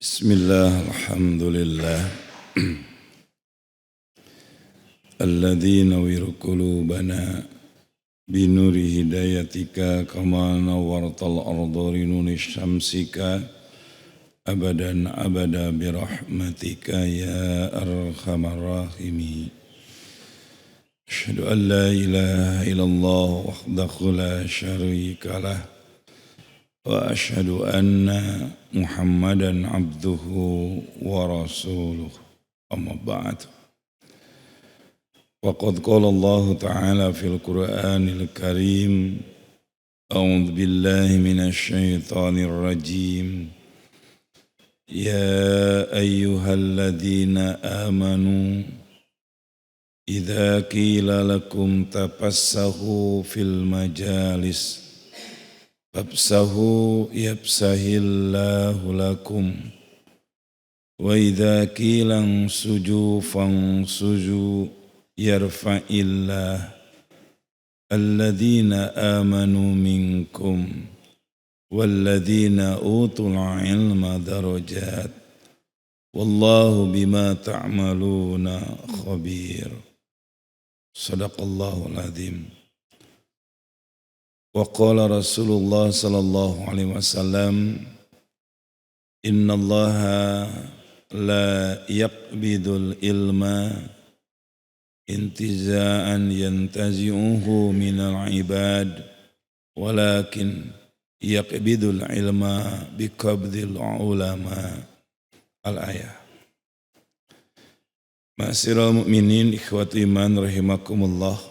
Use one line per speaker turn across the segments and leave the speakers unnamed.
Bismillah, alhamdulillah. Alladzi nawwir qulubana binuri hidayatika kama nawwartal arda linuri syamsika abadan abada birahmatika ya arhamar rahimin. Asyhadu an la ilaha illallah wahdahu la syarika lah wa asyhadu anna Muhammadan abduhu wa rasuluh. Amma ba'd. Waqad qala Allah ta'ala fil Qur'anil Karim, a'udzu billahi minasy syaithanir rajim. Ya ayyuhalladzina amanu idza qila lakum tafassahu fil majalis fafsahu yafsahillahu lakum wa idza qila ansuju fansuju yarfa'illah alladhina amanu minkum walladhina utul ilma darajat wallahu bima ta'maluna khabir. Sadaqallahul azim. Wa qala Rasulullah sallallahu alaihi wasallam, innallaha la yaqbidul ilma intiza'an yantazi'uhu minal ibad walakin yaqbidul ilma biqabdil ulama. Al-ayah. Ma'asyiral mu'minin ikhwati iman rahimakumullah.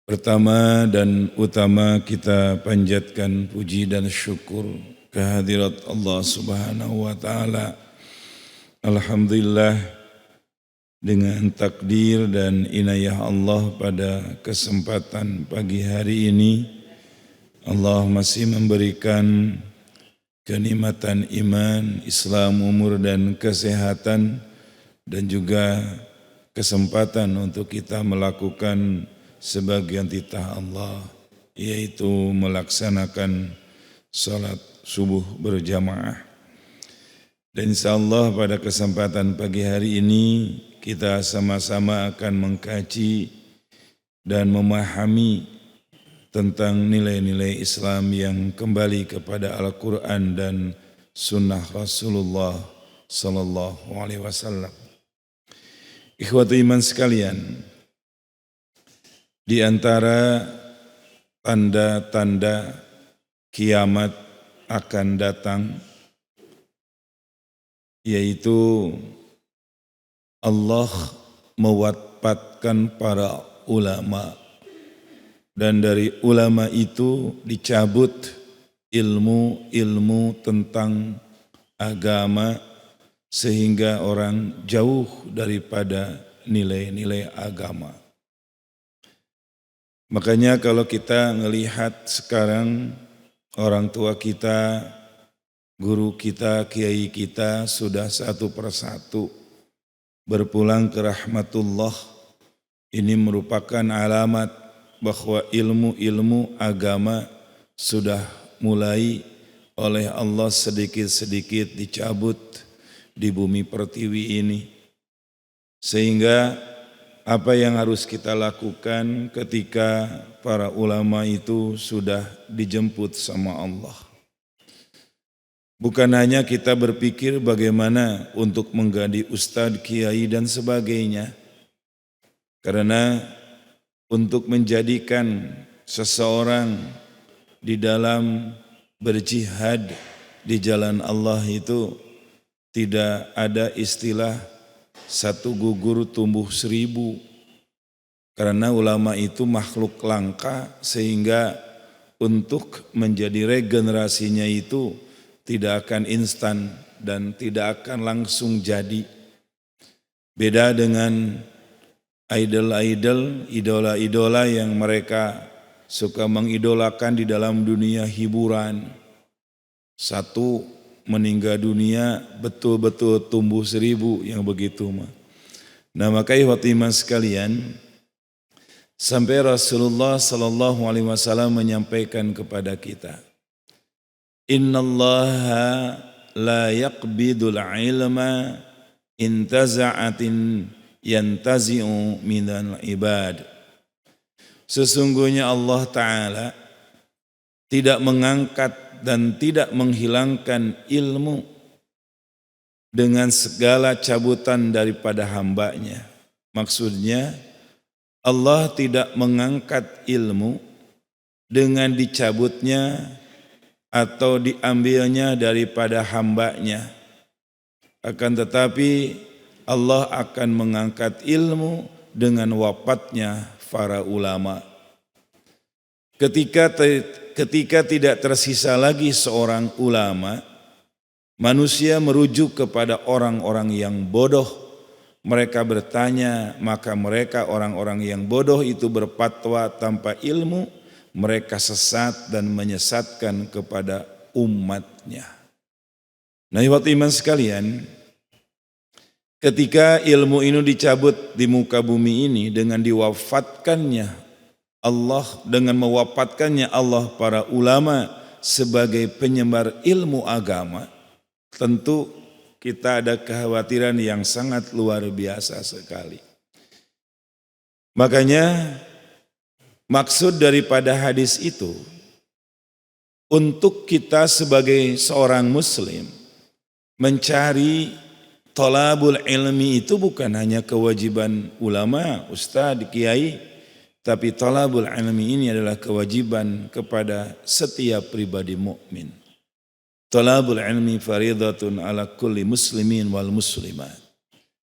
Pertama dan utama kita panjatkan puji dan syukur kehadirat Allah Subhanahu wa taala. Alhamdulillah, dengan takdir dan inayah Allah pada kesempatan pagi hari ini Allah masih memberikan kenikmatan iman, Islam, umur dan kesehatan, dan juga kesempatan untuk kita melakukan sebagian titah Allah, yaitu melaksanakan salat subuh berjamaah. Dan insyaallah pada kesempatan pagi hari ini kita sama-sama akan mengkaji dan memahami tentang nilai-nilai Islam yang kembali kepada Al-Quran dan Sunnah Rasulullah Sallallahu Alaihi Wasallam. Ikhwatu iman sekalian, di antara tanda-tanda kiamat akan datang, yaitu Allah mewafatkan para ulama, dan dari ulama itu dicabut ilmu-ilmu tentang agama sehingga orang jauh daripada nilai-nilai agama. Makanya kalau kita melihat sekarang orang tua kita, guru kita, kiai kita sudah satu persatu berpulang ke rahmatullah, ini merupakan alamat bahwa ilmu-ilmu agama sudah mulai oleh Allah sedikit-sedikit dicabut di bumi pertiwi ini. Sehingga apa yang harus kita lakukan ketika para ulama itu sudah dijemput sama Allah? Bukan hanya kita berpikir bagaimana untuk mengganti ustadz, kiai dan sebagainya. Karena untuk menjadikan seseorang di dalam berjihad di jalan Allah itu tidak ada istilah satu gugur tumbuh 1000. Karena ulama itu makhluk langka, sehingga untuk menjadi regenerasinya itu tidak akan instan dan tidak akan langsung jadi. Beda dengan idol-idol, idola-idola yang mereka suka mengidolakan di dalam dunia hiburan. Satu meninggal dunia betul-betul tumbuh 1000 yang begitu mah. Nah, maka ikhwati iman sekalian, sampai Rasulullah sallallahu alaihi wasallam menyampaikan kepada kita, innallaha la yaqbidul ilma intaza'atin yantazi'u minal ibad. Sesungguhnya Allah Ta'ala tidak mengangkat dan tidak menghilangkan ilmu dengan segala cabutan daripada hambanya. Maksudnya Allah tidak mengangkat ilmu dengan dicabutnya atau diambilnya daripada hambanya. Akan tetapi Allah akan mengangkat ilmu dengan wafatnya para ulama. Ketika tidak tersisa lagi seorang ulama, manusia merujuk kepada orang-orang yang bodoh. Mereka bertanya, maka mereka orang-orang yang bodoh itu berfatwa tanpa ilmu, mereka sesat dan menyesatkan kepada umatnya. Nah, ikhwat iman sekalian, ketika ilmu ini dicabut di muka bumi ini dengan diwafatkannya Allah, dengan mewafatkannya Allah para ulama sebagai penyebar ilmu agama, tentu kita ada kekhawatiran yang sangat luar biasa sekali. Makanya maksud daripada hadis itu, untuk kita sebagai seorang muslim mencari thalabul ilmi itu bukan hanya kewajiban ulama, ustadz, kiai, tapi thalabul ilmi ini adalah kewajiban kepada setiap pribadi mukmin. Thalabul ilmi faridatun ala kulli muslimin wal muslimat.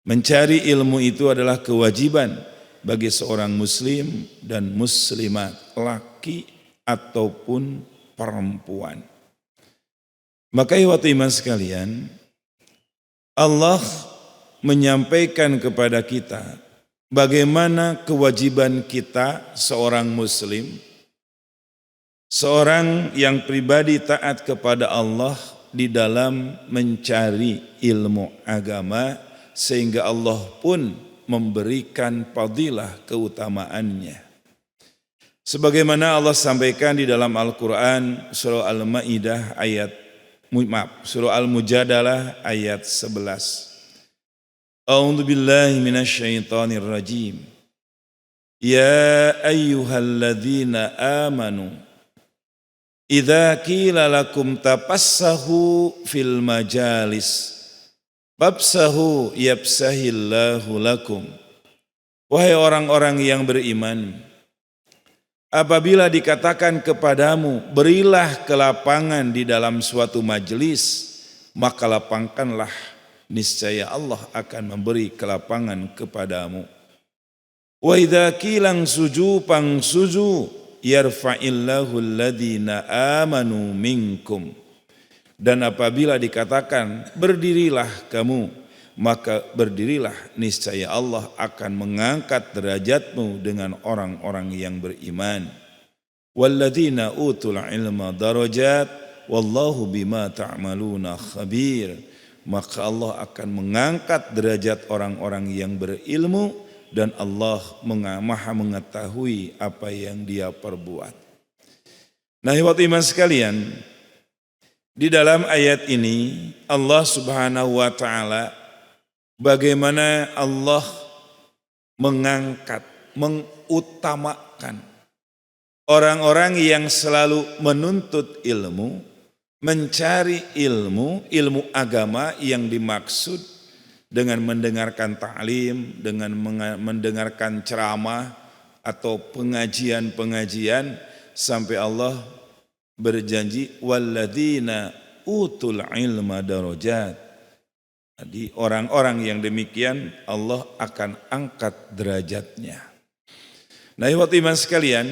Mencari ilmu itu adalah kewajiban bagi seorang muslim dan muslimat, laki ataupun perempuan. Maka ikhwat iman sekalian, Allah menyampaikan kepada kita bagaimana kewajiban kita seorang muslim, seorang yang pribadi taat kepada Allah di dalam mencari ilmu agama, sehingga Allah pun memberikan fadilah keutamaannya. Sebagaimana Allah sampaikan di dalam Al-Quran surah Al-Ma'idah surah Al-Mujadalah ayat 11. A'udzu billahi minasyaitonir rajim. Ya ayyuhalladzina amanu idza qila lakum tafassahu fil majalis fafsahu yafsahillahu lakum. Wahai orang-orang yang beriman, apabila dikatakan kepadamu berilah kelapangan di dalam suatu majelis, maka lapangkanlah, niscaya Allah akan memberi kelapangan kepadamu. Wa idza qila suju pangsuju yarfa'illahu alladhina amanu minkum. Dan apabila dikatakan berdirilah kamu, maka berdirilah, niscaya Allah akan mengangkat derajatmu dengan orang-orang yang beriman. Walladzina utul ilma darajat wallahu bima ta'maluna khabir. Maka Allah akan mengangkat derajat orang-orang yang berilmu dan Allah maha mengetahui apa yang dia perbuat. Nah, ikhwat iman sekalian, di dalam ayat ini Allah Subhanahu wa taala bagaimana Allah mengangkat, mengutamakan orang-orang yang selalu menuntut ilmu, mencari ilmu agama yang dimaksud dengan mendengarkan ta'lim, dengan mendengarkan ceramah atau pengajian-pengajian, sampai Allah berjanji walladzina utul ilma darajat. Jadi orang-orang yang demikian Allah akan angkat derajatnya. Nah, ikhwat iman sekalian,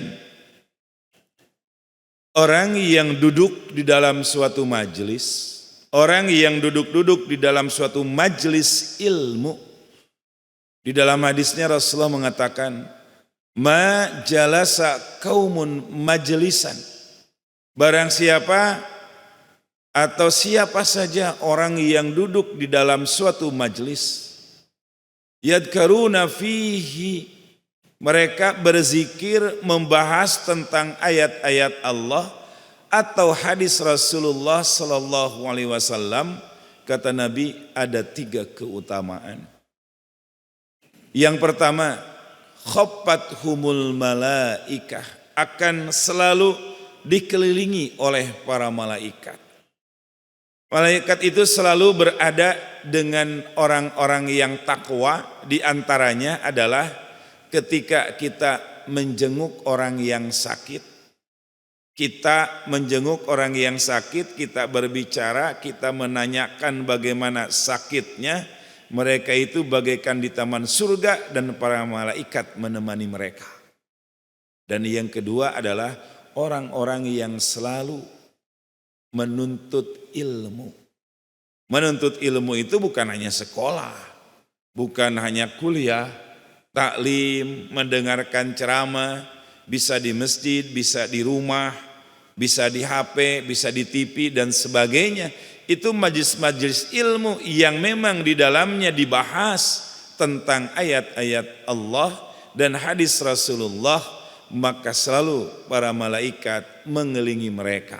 orang yang duduk di dalam suatu majelis, orang yang duduk-duduk di dalam suatu majelis ilmu, di dalam hadisnya Rasulullah mengatakan, ma jalasa qaumun majlisan. Barang siapa atau siapa saja orang yang duduk di dalam suatu majlis, yadkaruna fihi, mereka berzikir membahas tentang ayat-ayat Allah, atau hadis Rasulullah sallallahu alaihi wasallam, kata Nabi ada 3 keutamaan. Yang pertama, khaffathumul malaikah, akan selalu dikelilingi oleh para malaikat. Malaikat itu selalu berada dengan orang-orang yang takwa, di antaranya adalah ketika kita menjenguk orang yang sakit. Kita menjenguk orang yang sakit, kita berbicara, kita menanyakan bagaimana sakitnya. Mereka itu bagaikan di taman surga dan para malaikat menemani mereka. Dan yang kedua adalah orang-orang yang selalu menuntut ilmu. Menuntut ilmu itu bukan hanya sekolah, bukan hanya kuliah, taklim, mendengarkan ceramah, bisa di masjid, bisa di rumah, bisa di HP, bisa di TV dan sebagainya. Itu majelis-majelis ilmu yang memang di dalamnya dibahas tentang ayat-ayat Allah dan hadis Rasulullah, maka selalu para malaikat mengelilingi mereka.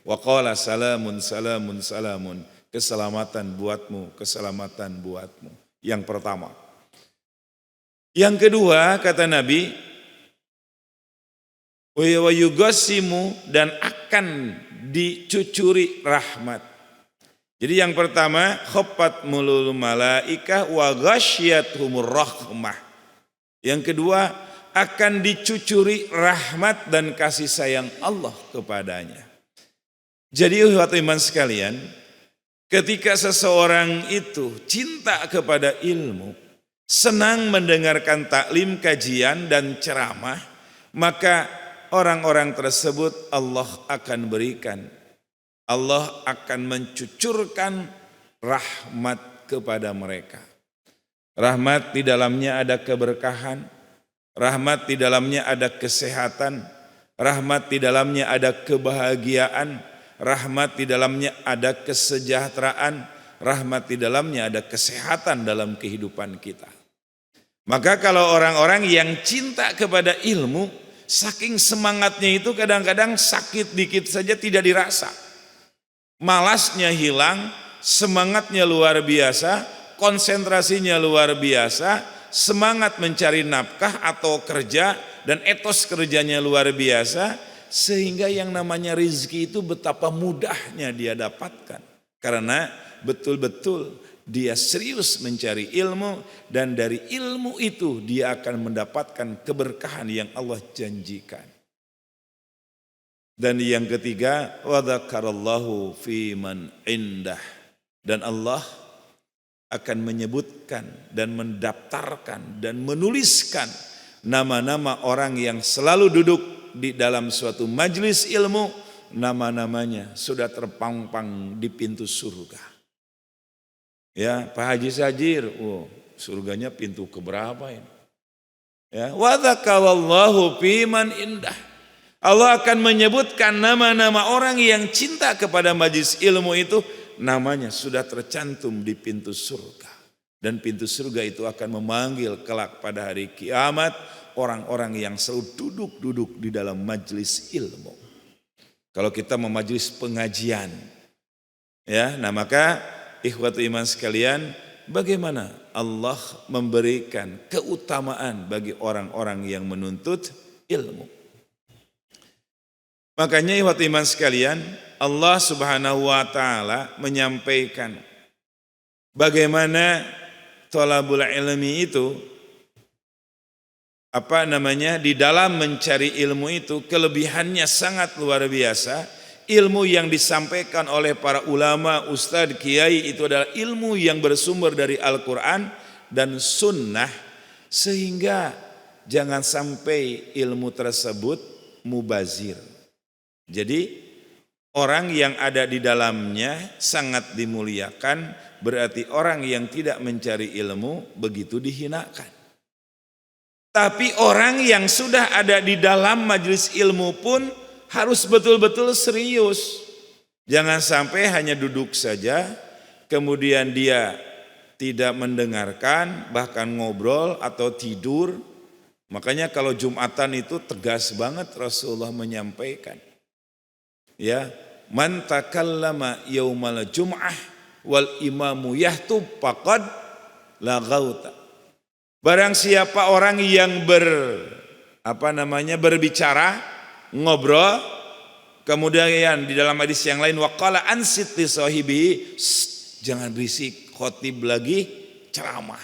Wa qala salamun salamun salamun, keselamatan buatmu, keselamatan buatmu. Yang pertama. Yang kedua, kata Nabi, wa yughasimu, dan akan dicucuri rahmat. Jadi yang pertama, khaffat mulul malaikah wa ghasyiyatuhumur rahmah. Yang kedua, akan dicucuri rahmat dan kasih sayang Allah kepadanya. Jadi waktu iman sekalian, ketika seseorang itu cinta kepada ilmu, senang mendengarkan taklim, kajian dan ceramah, maka orang-orang tersebut Allah akan berikan, Allah akan mencucurkan rahmat kepada mereka. Rahmat di dalamnya ada keberkahan, rahmat di dalamnya ada kesehatan, rahmat di dalamnya ada kebahagiaan, rahmat di dalamnya ada kesejahteraan, rahmat di dalamnya ada kesehatan dalam kehidupan kita. Maka kalau orang-orang yang cinta kepada ilmu, saking semangatnya itu kadang-kadang sakit dikit saja tidak dirasa. Malasnya hilang, semangatnya luar biasa, konsentrasinya luar biasa, semangat mencari nafkah atau kerja dan etos kerjanya luar biasa, sehingga yang namanya rezeki itu betapa mudahnya dia dapatkan. Karena betul-betul dia serius mencari ilmu, dan dari ilmu itu dia akan mendapatkan keberkahan yang Allah janjikan. Dan yang ketiga, wa dzakarallahu fi man indah, dan Allah akan menyebutkan dan mendaftarkan dan menuliskan nama-nama orang yang selalu duduk di dalam suatu majelis ilmu, nama-namanya sudah terpampang di pintu surga. Ya, Pak Haji Sajir, surganya pintu keberapa ini? Ya, wa dzakarallahu fi man indah. Allah akan menyebutkan nama-nama orang yang cinta kepada majelis ilmu itu, namanya sudah tercantum di pintu surga. Dan pintu surga itu akan memanggil kelak pada hari kiamat orang-orang yang selalu duduk-duduk di dalam majelis ilmu. Kalau kita mau majelis pengajian, ya, nah maka ikhwatu iman sekalian, bagaimana Allah memberikan keutamaan bagi orang-orang yang menuntut ilmu. Makanya ikhwatu iman sekalian, Allah Subhanahu wa taala menyampaikan bagaimana thalabul ilmi itu di dalam mencari ilmu itu kelebihannya sangat luar biasa. Ilmu yang disampaikan oleh para ulama, ustadz, kiai itu adalah ilmu yang bersumber dari Al-Quran dan Sunnah, sehingga jangan sampai ilmu tersebut mubazir. Jadi orang yang ada di dalamnya sangat dimuliakan, berarti orang yang tidak mencari ilmu begitu dihinakan. Tapi orang yang sudah ada di dalam majelis ilmu pun harus betul-betul serius. Jangan sampai hanya duduk saja, kemudian dia tidak mendengarkan, bahkan ngobrol atau tidur. Makanya kalau Jumatan itu tegas banget Rasulullah menyampaikan. Ya, man takallama yaumal jum'ah wal imamu yahtub faqad laghauta. Barang siapa orang yang berbicara, ngobrol, kemudian di dalam hadis yang lain waqala ansit li sahibi, jangan berisik, khotib lagi ceramah.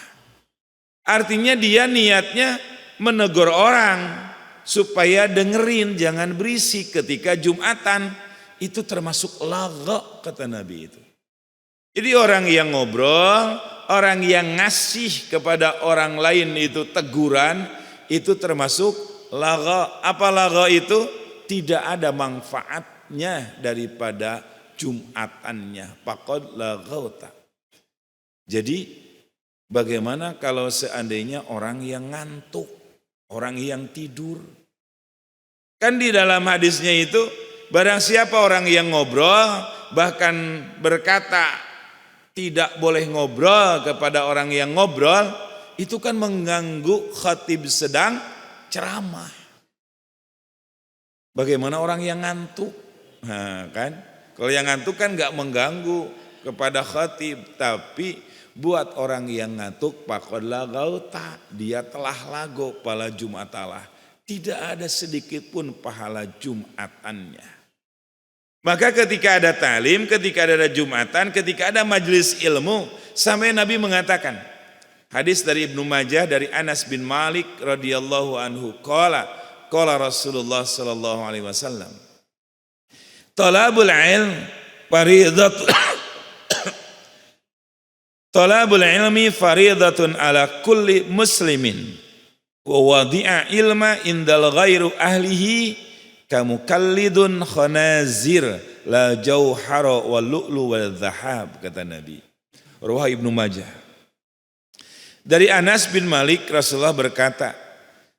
Artinya dia niatnya menegur orang supaya dengerin, jangan berisik ketika Jumatan. Itu termasuk lagha kata Nabi itu. Jadi orang yang ngobrol, orang yang ngasih kepada orang lain itu teguran, itu termasuk lagha. Apa lagha itu? Tidak ada manfaatnya daripada Jumatannya. Faqad laghauta. Jadi bagaimana kalau seandainya orang yang ngantuk, orang yang tidur? Kan di dalam hadisnya itu, barang siapa orang yang ngobrol, bahkan berkata tidak boleh ngobrol kepada orang yang ngobrol, itu kan mengganggu khatib sedang ceramah. Bagaimana orang yang ngantuk? Nah, kan? Kalau yang ngantuk kan nggak mengganggu kepada khatib, tapi buat orang yang ngantuk faqad laghauta, dia telah lago pada Jumatalah. Tidak ada sedikit pun pahala Jumatannya. Maka ketika ada talim, ketika ada Jumatan, ketika ada majelis ilmu, sampai Nabi mengatakan, hadis dari Ibnu Majah dari Anas bin Malik radhiyallahu anhu, qala Rasulullah sallallahu alaihi wasallam, talabul ilm ilmi faridatun ala kulli muslimin wa wadi'a ilma indal ghairu ahlihi kamukallidun khanazir la jauhara wal lu'lu wal dhahab, kata Nabi. Riwayat Ibnu Majah. Dari Anas bin Malik, Rasulullah berkata,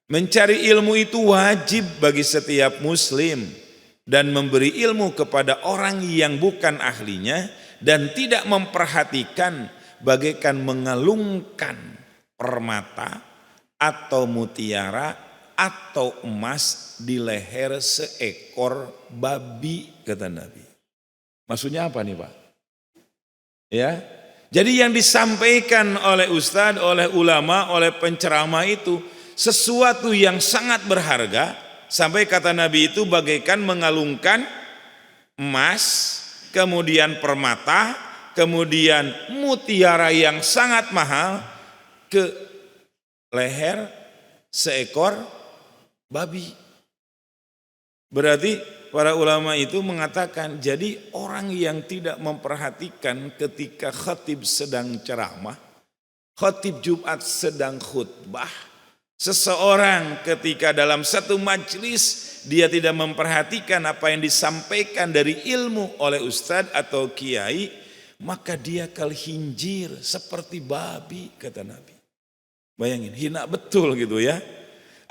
mencari ilmu itu wajib bagi setiap muslim, dan memberi ilmu kepada orang yang bukan ahlinya dan tidak memperhatikan bagaikan mengalungkan permata atau mutiara atau emas di leher seekor babi, kata Nabi. Maksudnya apa nih Pak? Ya, jadi yang disampaikan oleh ustadz, oleh ulama, oleh penceramah itu sesuatu yang sangat berharga, sampai kata Nabi itu bagaikan mengalungkan emas, kemudian permata, kemudian mutiara yang sangat mahal ke leher seekor babi. Berarti para ulama itu mengatakan, jadi orang yang tidak memperhatikan ketika khatib sedang ceramah, khatib Jumat sedang khutbah, seseorang ketika dalam satu majelis dia tidak memperhatikan apa yang disampaikan dari ilmu oleh ustadz atau kiai, maka dia kal khinjir seperti babi, kata Nabi. Bayangin, hina betul gitu ya.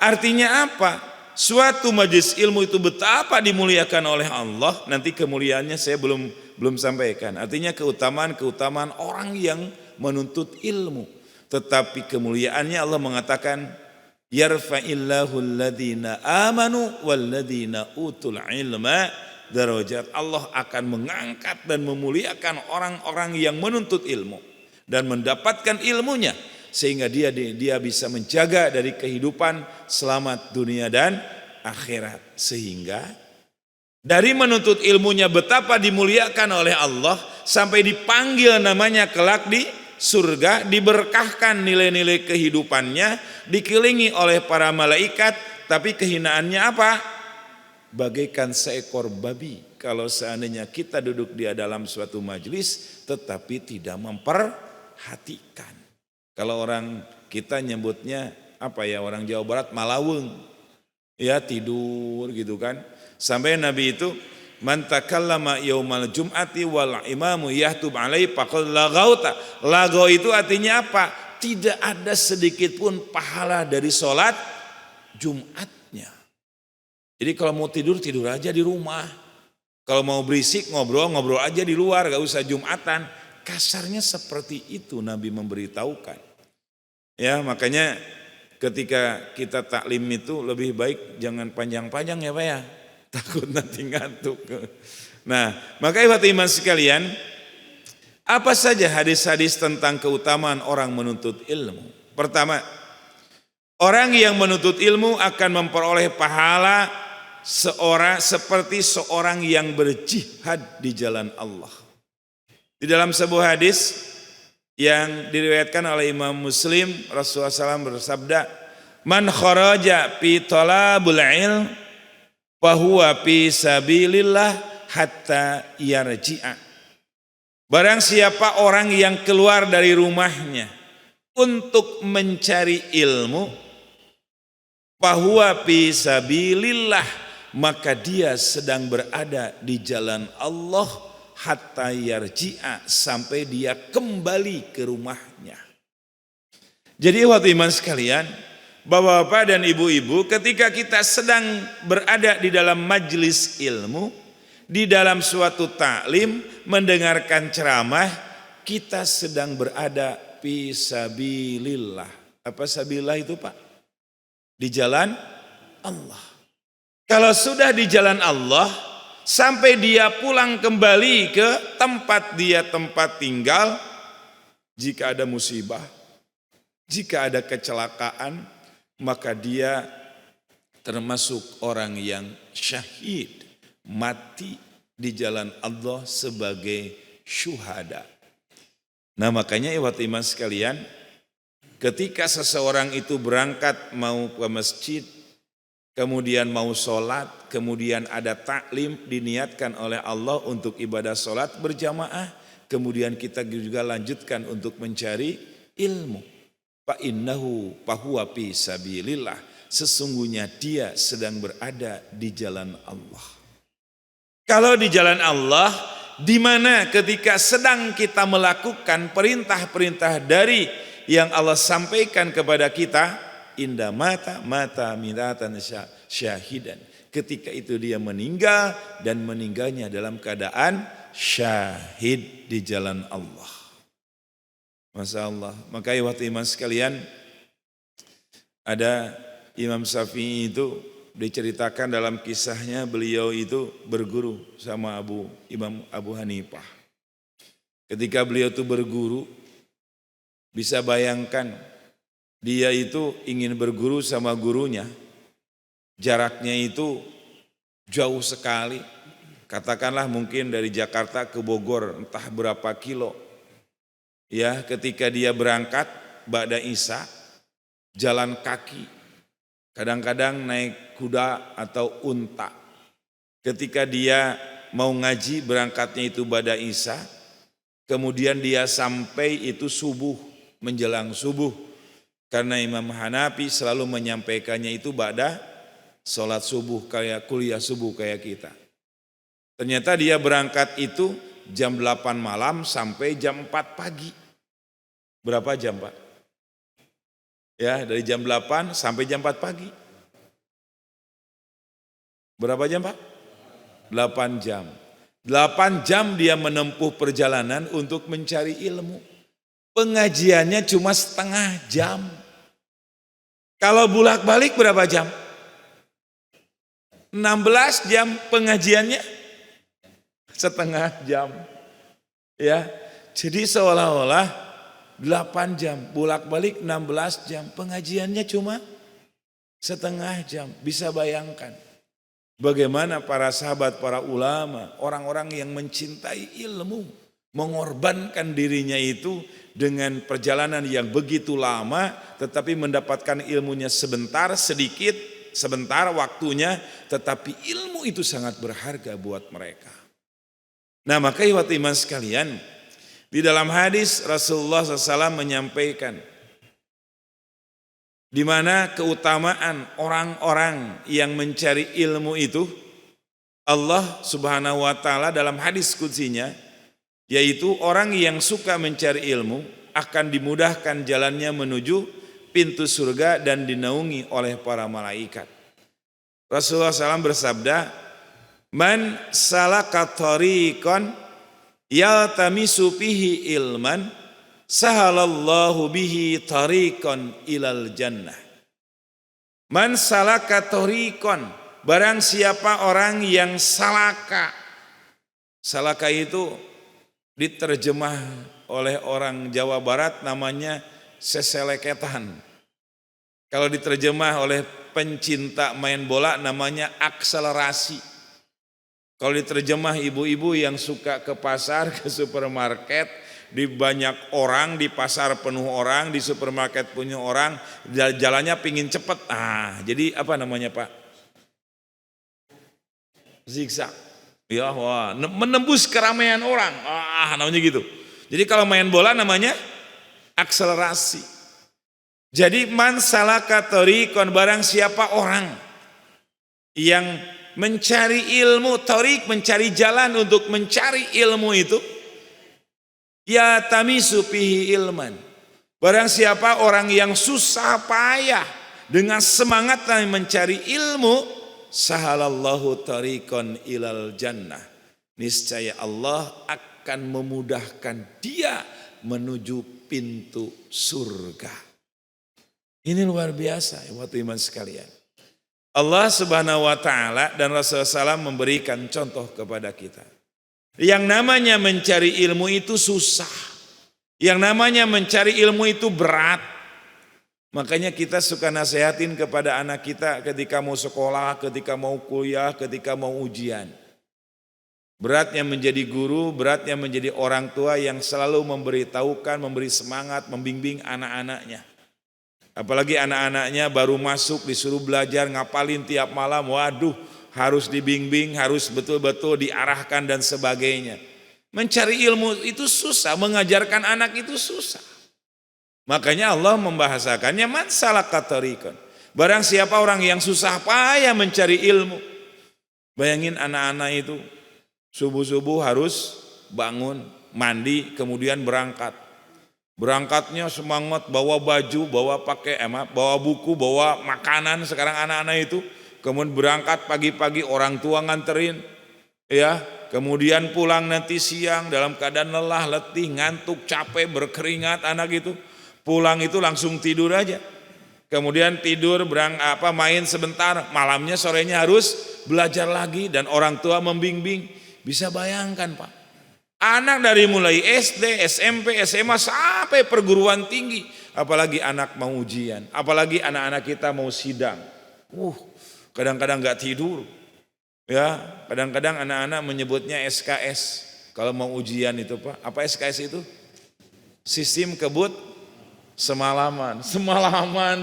Artinya apa? Suatu majelis ilmu itu betapa dimuliakan oleh Allah. Nanti kemuliaannya saya belum sampaikan. Artinya keutamaan orang yang menuntut ilmu. Tetapi kemuliaannya Allah mengatakan, yarfa'illahu alladhina amanu walladhina utul ilma darajat. Allah akan mengangkat dan memuliakan orang-orang yang menuntut ilmu dan mendapatkan ilmunya, sehingga dia bisa menjaga dari kehidupan selamat dunia dan akhirat. Sehingga dari menuntut ilmunya betapa dimuliakan oleh Allah, sampai dipanggil namanya kelak di surga, diberkahkan nilai-nilai kehidupannya, dikelilingi oleh para malaikat. Tapi kehinaannya apa? Bagaikan seekor babi. Kalau seandainya kita duduk di dalam suatu majelis tetapi tidak memperhatikan. Kalau orang kita nyebutnya apa ya, orang Jawa Barat malaweng, ya tidur gitu kan. Sampai Nabi itu, man takallama yaumal jum'ati wal imamu yahtub alaihi faqad laghauta. Lagau itu artinya apa? Tidak ada sedikit pun pahala dari sholat Jumatnya. Jadi kalau mau tidur aja di rumah. Kalau mau berisik ngobrol aja di luar, gak usah Jumatan. Kasarnya seperti itu Nabi memberitahukan. Ya, makanya ketika kita taklim itu lebih baik jangan panjang-panjang ya Pak ya. takut nanti ngantuk. Nah, maka iman sekalian, apa saja hadis-hadis tentang keutamaan orang menuntut ilmu? Pertama, orang yang menuntut ilmu akan memperoleh pahala seperti seorang yang berjihad di jalan Allah. Di dalam sebuah hadis yang diriwayatkan oleh Imam Muslim, Rasulullah SAW bersabda, "Man kharaja fi talabul ilm fahuwa fi sabilillah hatta yarji'a." Barang siapa orang yang keluar dari rumahnya untuk mencari ilmu, fahuwa fi sabilillah, maka dia sedang berada di jalan Allah hatta yarji'a, sampai dia kembali ke rumahnya. Jadi waktu iman sekalian, Bapak-bapak dan ibu-ibu, ketika kita sedang berada di dalam majelis ilmu, di dalam suatu taklim, mendengarkan ceramah, kita sedang berada fi sabilillah. Apa sabilillah itu, Pak? Di jalan Allah. Kalau sudah di jalan Allah, sampai dia pulang kembali ke tempat tempat tinggal, jika ada musibah, jika ada kecelakaan, maka dia termasuk orang yang syahid, mati di jalan Allah sebagai syuhada. Nah, makanya iman sekalian, ketika seseorang itu berangkat mau ke masjid, kemudian mau sholat, kemudian ada taklim diniatkan oleh Allah untuk ibadah sholat berjamaah, kemudian kita juga lanjutkan untuk mencari ilmu. Fa innahu fahuwa fi sabilillah, sesungguhnya dia sedang berada di jalan Allah. Kalau di jalan Allah, di mana ketika sedang kita melakukan perintah-perintah dari yang Allah sampaikan kepada kita, inda mata miratan syahidan, ketika itu dia meninggal, dan meninggalnya dalam keadaan syahid di jalan Allah. Masya Allah. Maka waktu iman sekalian, ada Imam Syafi'i itu diceritakan dalam kisahnya, beliau itu berguru sama Imam Abu Hanifah. Ketika beliau itu berguru, bisa bayangkan dia itu ingin berguru sama gurunya, jaraknya itu jauh sekali. Katakanlah mungkin dari Jakarta ke Bogor entah berapa kilo. Ya, ketika dia berangkat ba'da Isya, jalan kaki, kadang-kadang naik kuda atau unta. Ketika dia mau ngaji, berangkatnya itu ba'da Isya, kemudian dia sampai itu subuh, menjelang subuh. Karena Imam Hanafi selalu menyampaikannya itu ba'da sholat subuh, kayak kuliah subuh kayak kita. Ternyata dia berangkat itu jam 8 malam sampai jam 4 pagi. Berapa jam, Pak? Ya, dari jam 8 sampai jam 4 pagi. Berapa jam, Pak? 8 jam. 8 jam dia menempuh perjalanan untuk mencari ilmu. Pengajiannya cuma setengah jam. Kalau bolak-balik berapa jam? 16 jam pengajiannya, setengah jam. Ya, jadi seolah-olah 8 jam, bolak-balik 16 jam, pengajiannya cuma setengah jam. Bisa bayangkan bagaimana para sahabat, para ulama, orang-orang yang mencintai ilmu, mengorbankan dirinya itu dengan perjalanan yang begitu lama, tetapi mendapatkan ilmunya sebentar, sedikit, sebentar waktunya, tetapi ilmu itu sangat berharga buat mereka. Nah, maka iman sekalian, di dalam hadis Rasulullah SAW menyampaikan di mana keutamaan orang-orang yang mencari ilmu itu, Allah Subhanahu wa taala dalam hadis qudsinya, yaitu orang yang suka mencari ilmu akan dimudahkan jalannya menuju pintu surga dan dinaungi oleh para malaikat. Rasulullah SAW bersabda, "Man salaka thariqan yaltamisu fihi ilman, sahalallahu bihi tariqan ilal jannah." Man salaka tariqan, barang siapa orang yang salaka. Salaka itu diterjemah oleh orang Jawa Barat namanya seseleketan. Kalau diterjemah oleh pencinta main bola namanya akselerasi. Kalau diterjemah ibu-ibu yang suka ke pasar, ke supermarket, di banyak orang, di pasar penuh orang, di supermarket punya orang, jalannya pingin cepet. Jadi apa namanya Pak? Zigzag. Ya, wah, menembus keramaian orang. Namanya gitu. Jadi kalau main bola namanya akselerasi. Jadi man salaka thariqan, barang siapa orang yang mencari ilmu, thariq mencari jalan untuk mencari ilmu itu, ya tamisu fihi ilman. Barang siapa orang yang susah payah dengan semangat mencari ilmu, sahalallahu thariqan ilal jannah. Niscaya Allah akan memudahkan dia menuju pintu surga. Ini luar biasa waktu iman sekalian. Allah Subhanahu wa taala dan Rasulullah SAW memberikan contoh kepada kita. Yang namanya mencari ilmu itu susah. Yang namanya mencari ilmu itu berat. Makanya kita suka nasihatin kepada anak kita ketika mau sekolah, ketika mau kuliah, ketika mau ujian. Beratnya menjadi guru, beratnya menjadi orang tua yang selalu memberitahukan, memberi semangat, membimbing anak-anaknya. Apalagi anak-anaknya baru masuk disuruh belajar, ngapalin tiap malam, waduh harus dibimbing, harus betul-betul diarahkan dan sebagainya. Mencari ilmu itu susah, mengajarkan anak itu susah. Makanya Allah membahasakannya man salaka thariqan. Barang siapa orang yang susah payah mencari ilmu. Bayangin anak-anak itu subuh-subuh harus bangun, mandi, kemudian berangkat. Berangkatnya semangat, bawa baju, bawa buku, bawa makanan sekarang anak-anak itu. Kemudian berangkat pagi-pagi, orang tua nganterin, ya. Kemudian pulang nanti siang dalam keadaan lelah, letih, ngantuk, capek, berkeringat anak itu. Pulang itu langsung tidur aja. Kemudian tidur, main sebentar, malamnya sorenya harus belajar lagi dan orang tua membimbing. Bisa bayangkan Pak, anak dari mulai SD, SMP, SMA sampai perguruan tinggi, apalagi anak mau ujian, apalagi anak-anak kita mau sidang. Kadang-kadang nggak tidur. Ya, kadang-kadang anak-anak menyebutnya SKS. Kalau mau ujian itu Pak, apa SKS itu? Sistem kebut semalaman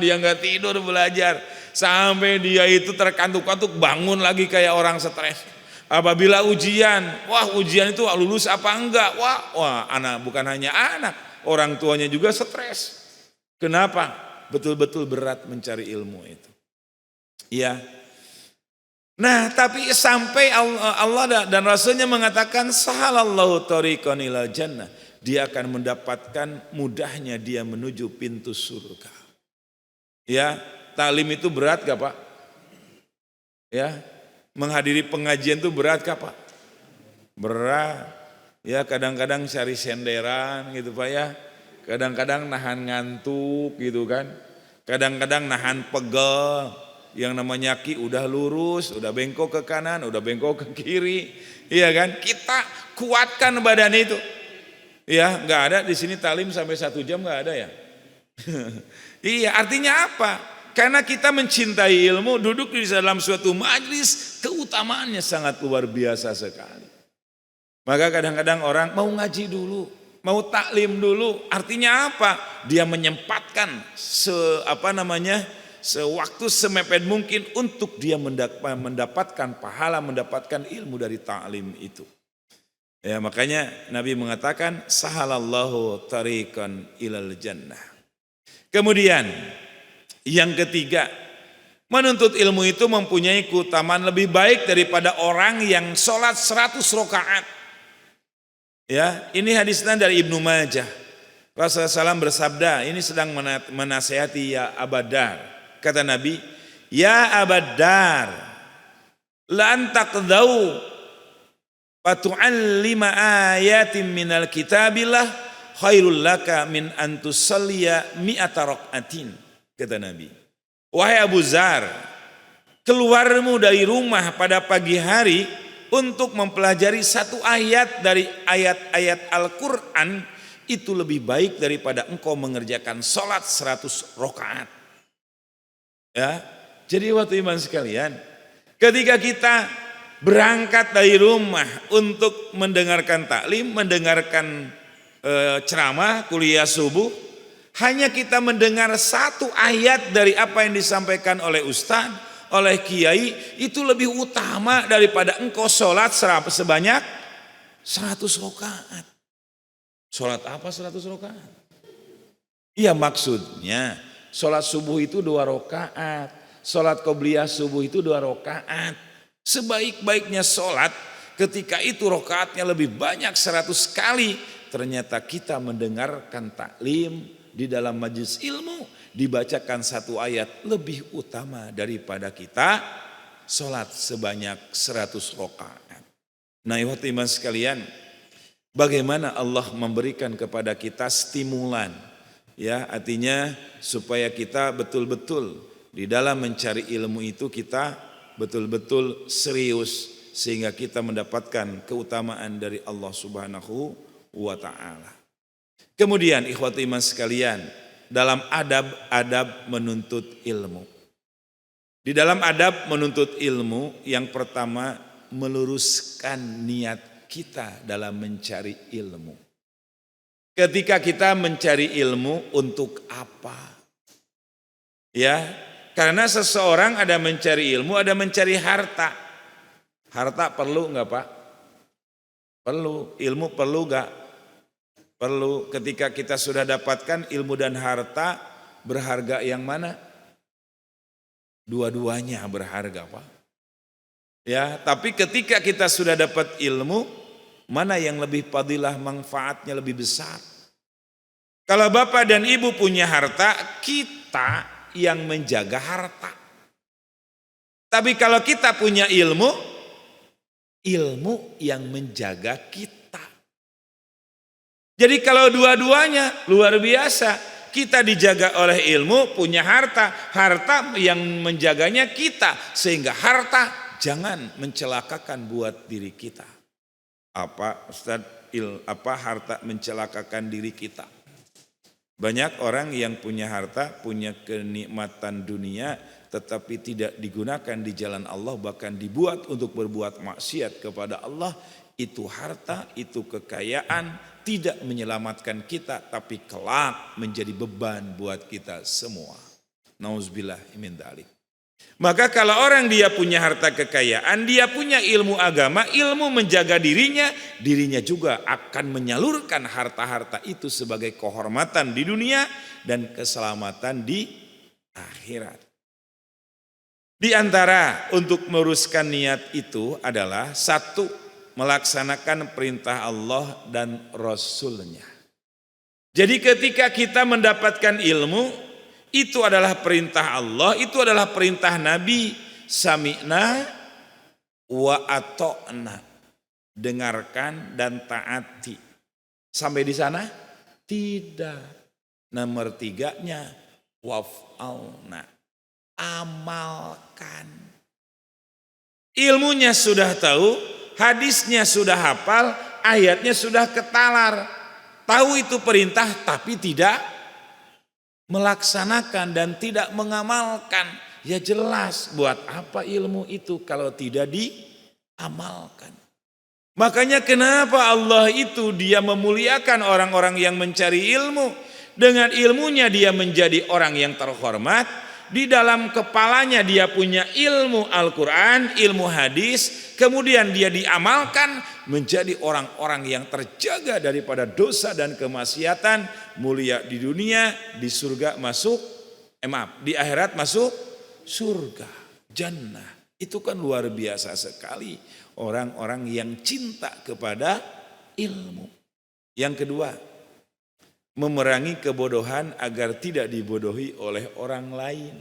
dia nggak tidur belajar sampai dia itu terkantuk-kantuk, bangun lagi kayak orang stres. Apabila ujian, ujian itu lulus apa enggak? Anak bukan hanya anak, orang tuanya juga stres. Kenapa? Betul-betul berat mencari ilmu itu. Ya. Nah, tapi sampai Allah dan Rasulnya mengatakan sahalallahu thariqan ilal jannah. Dia akan mendapatkan mudahnya dia menuju pintu surga. Ya, taklim itu berat gak Pak? Ya, menghadiri pengajian itu berat gak Pak? Berat. Ya, kadang-kadang cari senderan gitu Pak ya. Kadang-kadang nahan ngantuk gitu kan. Kadang-kadang nahan pegel. Yang namanya ki udah lurus, udah bengkok ke kanan, udah bengkok ke kiri. Iya kan? Kita kuatkan badan itu. Ya, nggak ada di sini taklim sampai 1 jam nggak ada ya. Iya, artinya apa? Karena kita mencintai ilmu, duduk di dalam suatu majlis, keutamaannya sangat luar biasa sekali. Maka kadang-kadang orang mau ngaji dulu, mau taklim dulu, artinya apa? Dia menyempatkan sewaktu semepet mungkin untuk dia mendapatkan pahala, mendapatkan ilmu dari taklim itu. Ya, makanya Nabi mengatakan sahalallahu thariqan ilal jannah. Kemudian yang ketiga, menuntut ilmu itu mempunyai keutamaan lebih baik daripada orang yang sholat 100 rakaat. Ya, ini hadisnya dari Ibnu Majah. Rasulullah SAW bersabda, ini sedang menasihati ya Abadar. Kata Nabi, ya Abadar, lan taqdau fatu'allima ayatin minal kitabillah khairul laka min antusalliya mi'ata rak'atin. Kata Nabi, wahai Abu Zar, keluarmu dari rumah pada pagi hari untuk mempelajari satu ayat dari ayat-ayat Al-Quran itu lebih baik daripada engkau mengerjakan sholat 100 rakaat. Ya, jadi waktu iman sekalian, ketika kita berangkat dari rumah untuk mendengarkan taklim, mendengarkan ceramah, kuliah subuh, hanya kita mendengar satu ayat dari apa yang disampaikan oleh ustaz, oleh kiai, itu lebih utama daripada engkau sholat sebanyak 100 rakaat. Sholat apa 100 rakaat? Iya, maksudnya sholat subuh itu 2 rakaat, sholat qobliyah subuh itu 2 rakaat. Sebaik-baiknya sholat ketika itu rakaatnya lebih banyak 100 kali. Ternyata kita mendengarkan taklim di dalam majelis ilmu, dibacakan satu ayat lebih utama daripada kita sholat sebanyak 100 rakaat. Nah, ikhwati iman sekalian, bagaimana Allah memberikan kepada kita stimulan, ya, artinya supaya kita betul-betul di dalam mencari ilmu itu kita betul-betul serius sehingga kita mendapatkan keutamaan dari Allah Subhanahu wa ta'ala. Kemudian ikhwati iman sekalian, dalam adab menuntut ilmu. Di dalam adab menuntut ilmu, yang pertama meluruskan niat kita dalam mencari ilmu. Ketika kita mencari ilmu untuk apa? Ya, karena seseorang ada mencari ilmu, ada mencari harta. Harta perlu enggak, Pak? Perlu. Ilmu perlu enggak? Perlu. Ketika kita sudah dapatkan ilmu dan harta, berharga yang mana? Dua-duanya berharga, Pak. Ya, tapi ketika kita sudah dapat ilmu, mana yang lebih fadilah, manfaatnya lebih besar? Kalau bapak dan ibu punya harta, kita yang menjaga harta. Tapi kalau kita punya ilmu, ilmu yang menjaga kita. Jadi kalau dua-duanya luar biasa, kita dijaga oleh ilmu, punya harta, harta yang menjaganya kita, sehingga harta jangan mencelakakan buat diri kita. Apa Ustaz? Harta mencelakakan diri kita? Banyak orang yang punya harta, punya kenikmatan dunia, tetapi tidak digunakan di jalan Allah, bahkan dibuat untuk berbuat maksiat kepada Allah. Itu harta, itu kekayaan tidak menyelamatkan kita, tapi kelak menjadi beban buat kita semua. Nauzubillah min dzalik. Maka kalau orang dia punya harta kekayaan, dia punya ilmu agama, ilmu menjaga dirinya, dirinya juga akan menyalurkan harta-harta itu sebagai kehormatan di dunia dan keselamatan di akhirat. Di antara untuk meluruskan niat itu adalah satu, melaksanakan perintah Allah dan Rasul-Nya. Jadi ketika kita mendapatkan ilmu, itu adalah perintah Allah, itu adalah perintah Nabi. Sami'na wa ato'na, dengarkan dan taati. Sampai di sana? Tidak. Nomor 3-nya waf'alna, amalkan. Ilmunya sudah tahu, hadisnya sudah hafal, ayatnya sudah ketalar. Tahu itu perintah tapi tidak melaksanakan dan tidak mengamalkan. Ya jelas, buat apa ilmu itu kalau tidak diamalkan? Makanya kenapa Allah itu dia memuliakan orang-orang yang mencari ilmu. Dengan ilmunya dia menjadi orang yang terhormat. Di dalam kepalanya dia punya ilmu Al-Quran, ilmu hadis. Kemudian dia diamalkan menjadi orang-orang yang terjaga daripada dosa dan kemaksiatan. Mulia di dunia, di surga masuk, di akhirat masuk surga, jannah. Itu kan luar biasa sekali orang-orang yang cinta kepada ilmu. Yang kedua, memerangi kebodohan agar tidak dibodohi oleh orang lain.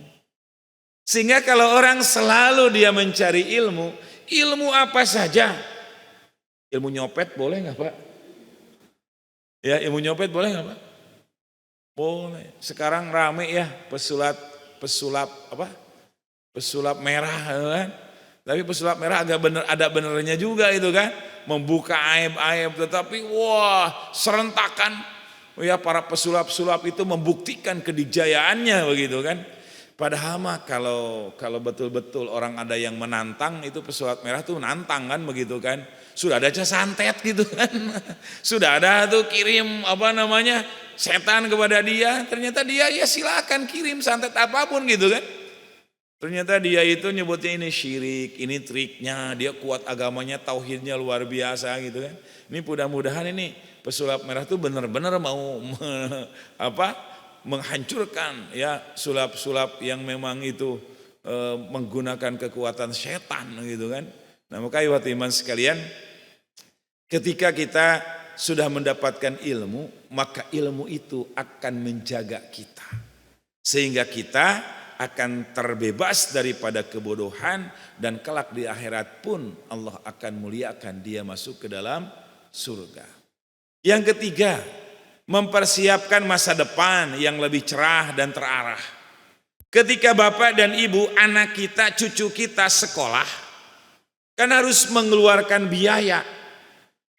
Sehingga kalau orang selalu dia mencari ilmu, ilmu apa saja. Ilmu nyopet boleh nggak, Pak? Ya, ilmu nyopet boleh nggak, Pak? Boleh. Sekarang rame ya pesulap apa? pesulap merah kan. Tapi pesulap merah agak bener, ada benernya juga itu kan, membuka aib-aib, tetapi wah serentakan ya para pesulap-sulap itu membuktikan kedijayaannya begitu kan. Padahal mah kalau betul-betul orang ada yang menantang, itu pesulap merah tuh nantang kan begitu kan. Sudah ada aja santet gitu kan. Sudah ada tuh kirim setan kepada dia, ternyata dia ya silakan kirim santet apapun gitu kan. Ternyata dia itu nyebutnya ini syirik, ini triknya, dia kuat agamanya, tauhidnya luar biasa gitu kan. Ini mudah-mudahan ini pesulap merah tuh benar-benar mau menghancurkan ya sulap-sulap yang memang itu menggunakan kekuatan setan gitu kan. Nah maka ikhwat iman sekalian, ketika kita sudah mendapatkan ilmu, maka ilmu itu akan menjaga kita. Sehingga kita akan terbebas daripada kebodohan, dan kelak di akhirat pun Allah akan muliakan dia masuk ke dalam surga. Yang ketiga, mempersiapkan masa depan yang lebih cerah dan terarah. Ketika bapak dan ibu anak kita, cucu kita sekolah, kan harus mengeluarkan biaya,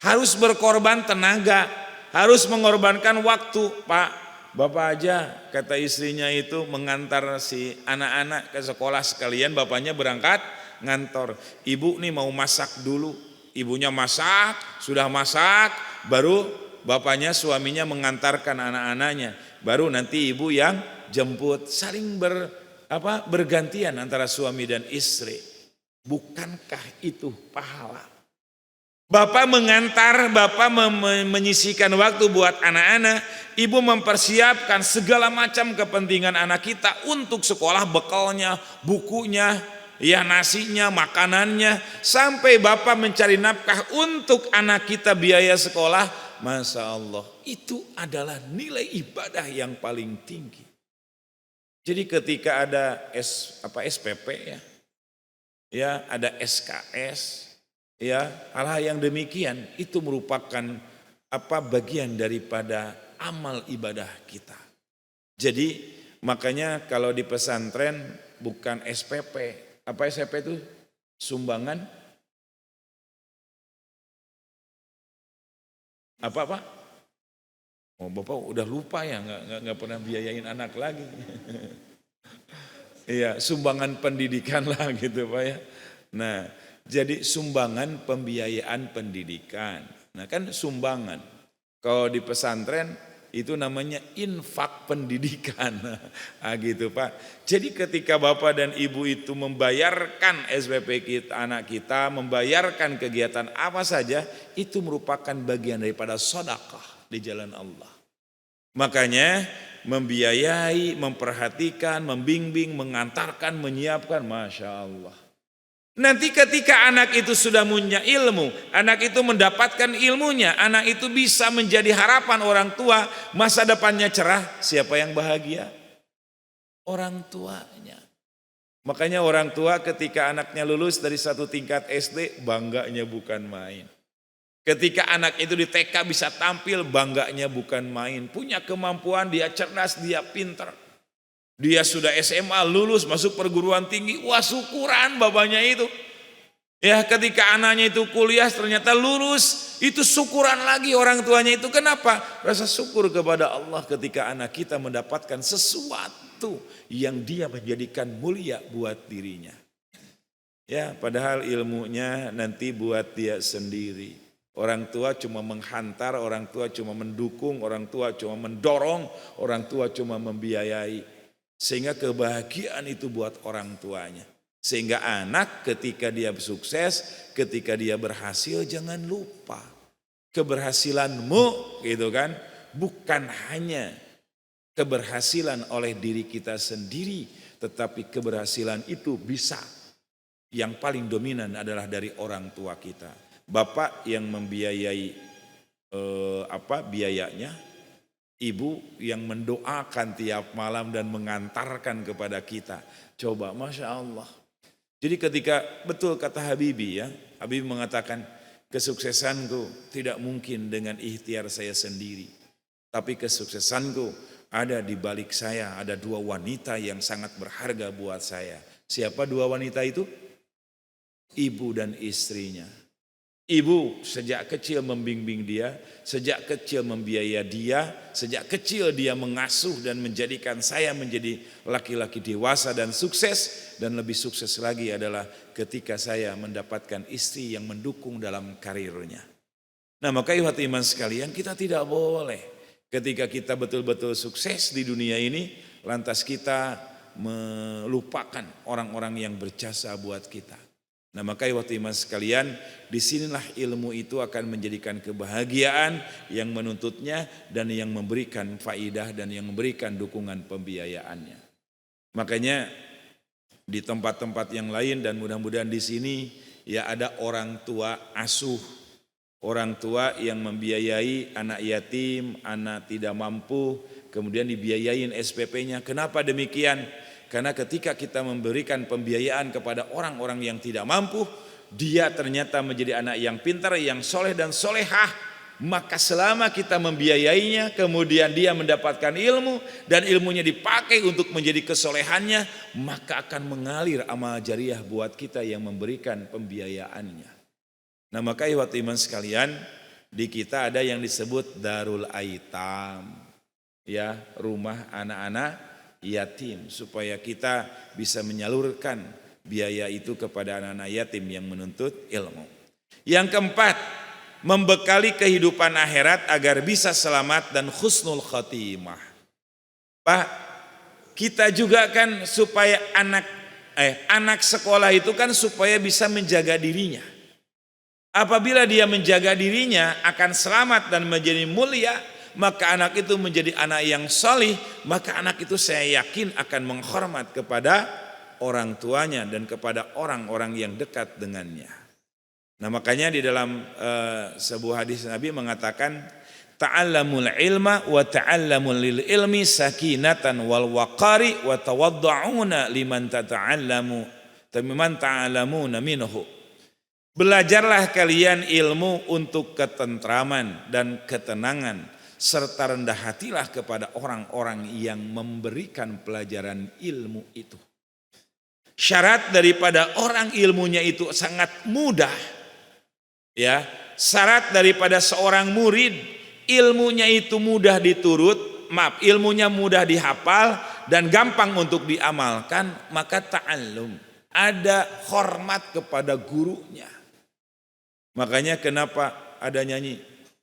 harus berkorban tenaga, harus mengorbankan waktu. Pak, bapak aja kata istrinya itu mengantar si anak-anak ke sekolah sekalian, bapaknya berangkat ngantor. Ibu nih mau masak dulu, ibunya masak, sudah masak, baru bapaknya suaminya mengantarkan anak-anaknya, baru nanti ibu yang jemput, saling bergantian antara suami dan istri. Bukankah itu pahala? Bapak mengantar, bapak menyisihkan waktu buat anak-anak, ibu mempersiapkan segala macam kepentingan anak kita untuk sekolah, bekalnya, bukunya, ya nasinya, makanannya, sampai bapak mencari nafkah untuk anak kita biaya sekolah. Masya Allah, itu adalah nilai ibadah yang paling tinggi. Jadi ketika ada SPP ya ada SKS, ya hal-hal yang demikian itu merupakan bagian daripada amal ibadah kita. Jadi makanya kalau di pesantren bukan SPP, SPP itu sumbangan apa? Oh bapak udah lupa ya, nggak pernah biayain anak lagi. Iya, sumbangan pendidikan lah gitu Pak ya. Nah, jadi sumbangan pembiayaan pendidikan. Nah kan sumbangan. Kalau di pesantren itu namanya infak pendidikan. Nah, gitu Pak. Jadi ketika bapak dan ibu itu membayarkan SPP kita, anak kita, membayarkan kegiatan apa saja, itu merupakan bagian daripada sedekah di jalan Allah. Makanya membiayai, memperhatikan, membimbing, mengantarkan, menyiapkan, Masya Allah. Nanti ketika anak itu sudah punya ilmu, anak itu mendapatkan ilmunya, anak itu bisa menjadi harapan orang tua, masa depannya cerah, siapa yang bahagia? Orang tuanya. Makanya orang tua ketika anaknya lulus dari satu tingkat SD, bangganya bukan main. Ketika anak itu di TK bisa tampil, bangganya bukan main. Punya kemampuan, dia cerdas, dia pintar. Dia sudah SMA, lulus, masuk perguruan tinggi. Wah syukuran bapaknya itu. Ya ketika anaknya itu kuliah ternyata lulus, itu syukuran lagi orang tuanya itu. Kenapa? Rasa syukur kepada Allah ketika anak kita mendapatkan sesuatu yang dia menjadikan mulia buat dirinya. Ya padahal ilmunya nanti buat dia sendiri. Orang tua cuma menghantar, orang tua cuma mendukung, orang tua cuma mendorong, orang tua cuma membiayai. Sehingga kebahagiaan itu buat orang tuanya. Sehingga anak ketika dia sukses, ketika dia berhasil, jangan lupa keberhasilanmu gitu kan. Bukan hanya keberhasilan oleh diri kita sendiri, tetapi keberhasilan itu bisa yang paling dominan adalah dari orang tua kita. Bapak yang membiayai biayanya, ibu yang mendoakan tiap malam dan mengantarkan kepada kita. Coba Masya Allah. Jadi ketika betul kata Habibie ya, Habibie mengatakan kesuksesanku tidak mungkin dengan ikhtiar saya sendiri. Tapi kesuksesanku ada di balik saya, ada dua wanita yang sangat berharga buat saya. Siapa dua wanita itu? Ibu dan istrinya. Ibu sejak kecil membimbing dia, sejak kecil membiayai dia, sejak kecil dia mengasuh dan menjadikan saya menjadi laki-laki dewasa dan sukses. Dan lebih sukses lagi adalah ketika saya mendapatkan istri yang mendukung dalam karirnya. Nah, maka ikhwati iman sekalian, kita tidak boleh ketika kita betul-betul sukses di dunia ini, lantas kita melupakan orang-orang yang berjasa buat kita. Nah, maka ikhwati iman sekalian, disinilah ilmu itu akan menjadikan kebahagiaan yang menuntutnya dan yang memberikan faidah dan yang memberikan dukungan pembiayaannya. Makanya di tempat-tempat yang lain dan mudah-mudahan di sini ya ada orang tua asuh, orang tua yang membiayai anak yatim, anak tidak mampu, kemudian dibiayain SPP-nya. Kenapa demikian? Karena ketika kita memberikan pembiayaan kepada orang-orang yang tidak mampu, dia ternyata menjadi anak yang pintar, yang soleh dan solehah. Maka selama kita membiayainya, kemudian dia mendapatkan ilmu dan ilmunya dipakai untuk menjadi kesolehannya, maka akan mengalir amal jariah buat kita yang memberikan pembiayaannya. Nah, maka ikhwati iman sekalian, di kita ada yang disebut Darul Aitam, ya, rumah anak-anak yatim, supaya kita bisa menyalurkan biaya itu kepada anak-anak yatim yang menuntut ilmu. Yang keempat, membekali kehidupan akhirat agar bisa selamat dan husnul khotimah. Pak, kita juga kan supaya anak sekolah itu kan supaya bisa menjaga dirinya. Apabila dia menjaga dirinya akan selamat dan menjadi mulia, maka anak itu menjadi anak yang salih, maka anak itu saya yakin akan menghormat kepada orang tuanya dan kepada orang-orang yang dekat dengannya. Nah, makanya di dalam sebuah hadis Nabi mengatakan, ta'allamul ilma wa ta'allamul lil ilmi sakinatan wal waqari wa tawadda'una liman ta'allamuna minhu. Belajarlah kalian ilmu untuk ketentraman dan ketenangan, serta rendah hatilah kepada orang-orang yang memberikan pelajaran ilmu itu. Syarat daripada orang ilmunya itu sangat mudah, ya. Syarat daripada seorang murid ilmunya itu mudah diturut, ilmunya mudah dihafal dan gampang untuk diamalkan, maka ta'allum, ada hormat kepada gurunya. Makanya kenapa ada nyanyi,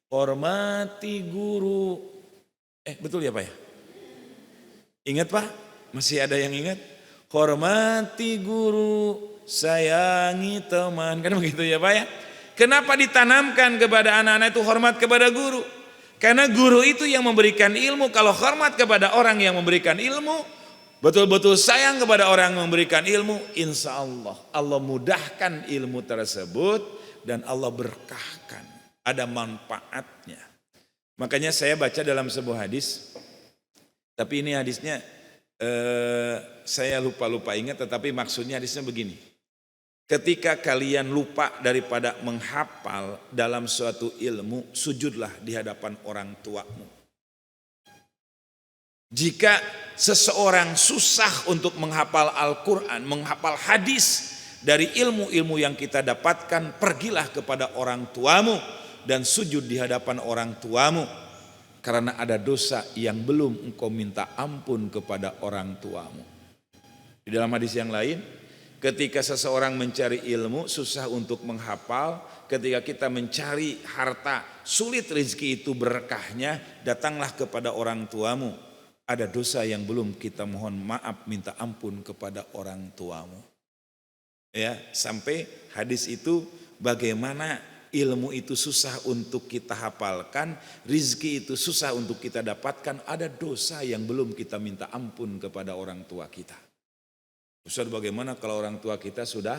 hormati guru. Betul ya Pak ya? Ingat Pak? Masih ada yang ingat? Hormati guru, sayangi teman. Kan begitu ya Pak ya? Kenapa ditanamkan kepada anak-anak itu hormat kepada guru? Karena guru itu yang memberikan ilmu. Kalau hormat kepada orang yang memberikan ilmu, betul-betul sayang kepada orang yang memberikan ilmu, insya Allah Allah mudahkan ilmu tersebut dan Allah berkahkan. Ada manfaatnya. Makanya saya baca dalam sebuah hadis, tapi ini hadisnya saya lupa ingat, tetapi maksudnya hadisnya begini. Ketika kalian lupa daripada menghafal dalam suatu ilmu, sujudlah di hadapan orang tuamu. Jika seseorang susah untuk menghafal Al-Quran, menghafal hadis dari ilmu-ilmu yang kita dapatkan, pergilah kepada orang tuamu dan sujud di hadapan orang tuamu, karena ada dosa yang belum engkau minta ampun kepada orang tuamu. Di dalam hadis yang lain, ketika seseorang mencari ilmu susah untuk menghafal, ketika kita mencari harta sulit rezeki itu berkahnya, datanglah kepada orang tuamu. Ada dosa yang belum kita mohon maaf minta ampun kepada orang tuamu. Ya, sampai hadis itu bagaimana ilmu itu susah untuk kita hafalkan, rizki itu susah untuk kita dapatkan, ada dosa yang belum kita minta ampun kepada orang tua kita. Ustaz, bagaimana kalau orang tua kita sudah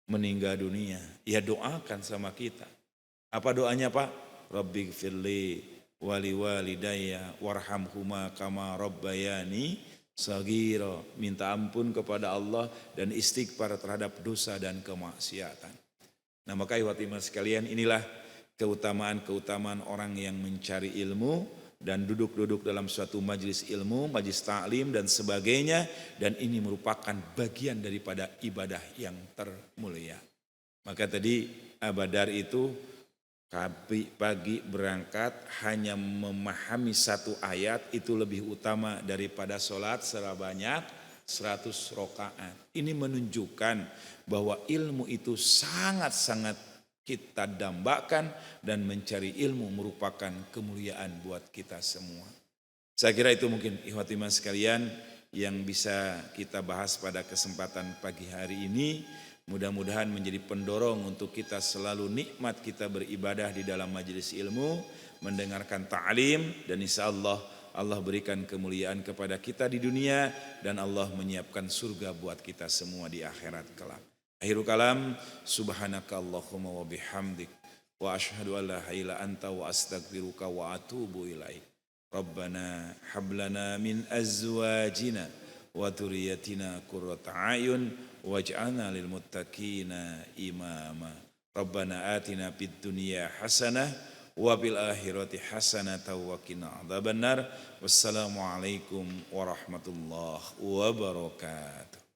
meninggal dunia? Ya doakan sama kita. Apa doanya Pak? Rabbighfirli wali walidayya warhamhuma kama rabbayani saghira. Minta ampun kepada Allah dan istighfar terhadap dosa dan kemaksiatan. Nah, maka ikhwati sekalian, inilah keutamaan-keutamaan orang yang mencari ilmu, dan duduk-duduk dalam suatu majelis ilmu, majelis ta'lim dan sebagainya, dan ini merupakan bagian daripada ibadah yang termulia. Maka tadi Abadar itu pagi berangkat hanya memahami satu ayat itu lebih utama daripada sholat sebanyak 100 rakaat. Ini menunjukkan bahwa ilmu itu sangat-sangat kita dambakan dan mencari ilmu merupakan kemuliaan buat kita semua. Saya kira itu mungkin ikhwati iman sekalian yang bisa kita bahas pada kesempatan pagi hari ini. Mudah-mudahan menjadi pendorong untuk kita selalu nikmat kita beribadah di dalam majelis ilmu, mendengarkan ta'lim, dan insya Allah Allah berikan kemuliaan kepada kita di dunia dan Allah menyiapkan surga buat kita semua di akhirat kelak. Akhirul kalam, subhanaka Allahumma wa bihamdik wa ashhadu an la ilaha illa anta wa astaghfiruka wa atubu ilaik. Rabbana hablana min azwajina wa dhurriyyatina qurrata a'yun waj'alna lil muttaqina imama. Rabbana atina fid dunya hasanah wa fil akhirati hasanah wa qina adzabannar. Wassalamu alaikum warahmatullahi wabarakatuh.